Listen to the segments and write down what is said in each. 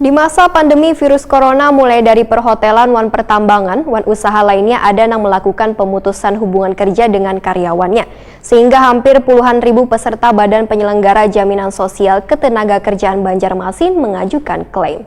Di masa pandemi virus corona, mulai dari perhotelan, wan pertambangan, wan usaha lainnya ada yang melakukan pemutusan hubungan kerja dengan karyawannya. Sehingga hampir puluhan ribu peserta Badan Penyelenggara Jaminan Sosial Ketenagakerjaan Banjarmasin mengajukan klaim.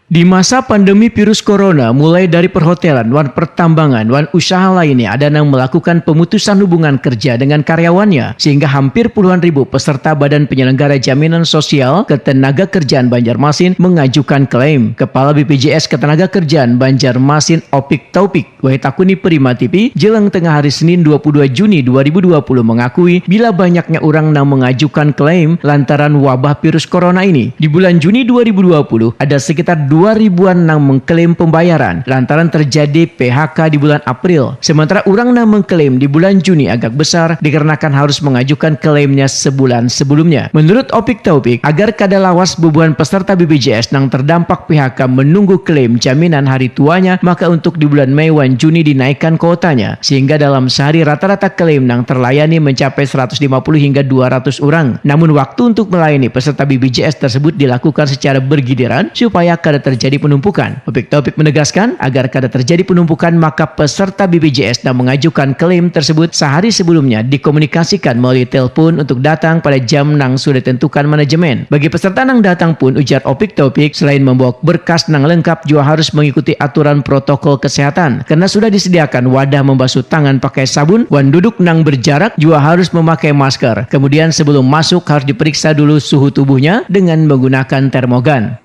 Di masa pandemi virus corona, mulai dari perhotelan, wan pertambangan, wan usaha lainnya ada yang melakukan pemutusan hubungan kerja dengan karyawannya, sehingga hampir puluhan ribu peserta Badan Penyelenggara Jaminan Sosial Ketenagakerjaan Banjarmasin mengajukan klaim. Kepala BPJS Ketenagakerjaan Banjarmasin Opik Taufik Wahitakuni Prima TV jelang tengah hari Senin 22 Juni 2020 mengakui bila banyaknya orang yang mengajukan klaim lantaran wabah virus corona ini. Di bulan Juni 2020 ada sekitar 2.000-an yang mengklaim pembayaran lantaran terjadi PHK di bulan April. Sementara orang yang mengklaim di bulan Juni agak besar dikarenakan harus mengajukan klaimnya sebulan sebelumnya. Menurut Opik Taufik, agar kada lawas bebuan peserta BPJS yang terdampak PHK menunggu klaim jaminan hari tuanya, maka untuk di bulan Mei dan Juni dinaikkan kuotanya, sehingga dalam sehari rata-rata klaim yang terlayani mencapai 150 hingga 200 orang. Namun waktu untuk melayani peserta BPJS tersebut dilakukan secara bergiliran supaya kada terjadi penumpukan. Opik Taufik menegaskan agar kada terjadi penumpukan, maka peserta BPJS yang mengajukan klaim tersebut sehari sebelumnya dikomunikasikan melalui telepon untuk datang pada jam yang sudah ditentukan manajemen. Bagi peserta yang datang pun, ujar Opik Taufik, selain membawa berkas yang lengkap juga harus mengikuti aturan protokol kesehatan karena sudah disediakan wadah membasuh tangan pakai sabun, wan duduk nang berjarak juga harus memakai masker. Kemudian sebelum masuk harus diperiksa dulu suhu tubuhnya dengan menggunakan termogan.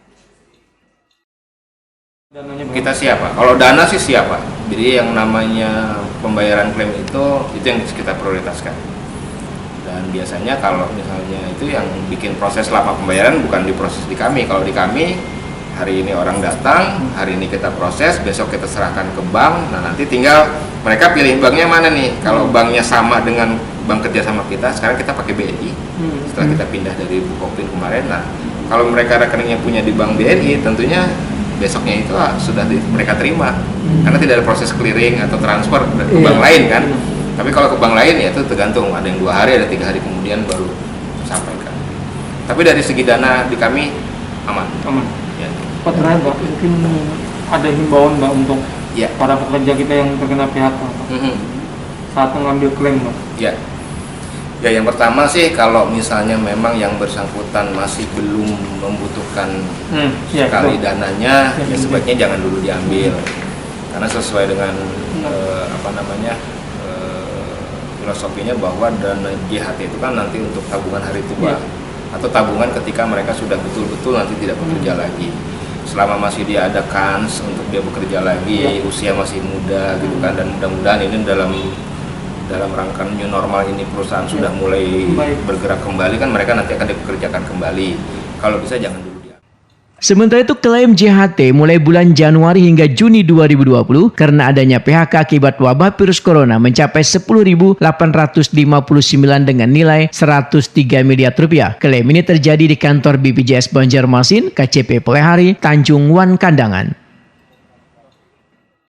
Kita siapa? Kalau dana sih siapa? Jadi yang namanya pembayaran klaim itu yang kita prioritaskan. Dan biasanya kalau misalnya itu yang bikin proses lama pembayaran bukan diproses di kami. Kalau di kami hari ini orang datang, hari ini kita proses, besok kita serahkan ke bank. Nah nanti tinggal mereka pilih banknya mana nih. Kalau banknya sama dengan bank kerja sama kita, sekarang kita pakai BNI. Setelah kita pindah dari Bukopin kemarin, nah kalau mereka rekeningnya punya di bank BNI, tentunya besoknya itu sudah mereka terima karena tidak ada proses clearing atau transfer ke bank lain kan. Tapi kalau ke bank lain ya itu tergantung, ada yang 2 hari, ada 3 hari kemudian baru sampaikan. Tapi dari segi dana di kami aman. Ya. Pak terakhir Pak, mungkin ada himbauan Pak untuk para pekerja kita yang terkena PHK saat mengambil klaim Pak. Ya yang pertama sih kalau misalnya memang yang bersangkutan masih belum membutuhkan sekali dananya, ya sebaiknya jangan dulu diambil karena sesuai dengan filosofinya bahwa dana JHT itu kan nanti untuk tabungan hari tua atau tabungan ketika mereka sudah betul-betul nanti tidak bekerja lagi. Selama masih dia ada kans untuk dia bekerja lagi, usia masih muda gitu kan, dan mudah-mudahan ini dalam rangka new normal ini perusahaan sudah mulai bergerak kembali kan, mereka nanti akan dipekerjakan kembali. Kalau bisa jangan dulu dia. Sementara itu klaim JHT mulai bulan Januari hingga Juni 2020 karena adanya PHK akibat wabah virus corona mencapai 10.859 dengan nilai 103 miliar rupiah. Klaim ini terjadi di kantor BPJS Banjarmasin, KCP Pelehari, Tanjung Wan Kandangan.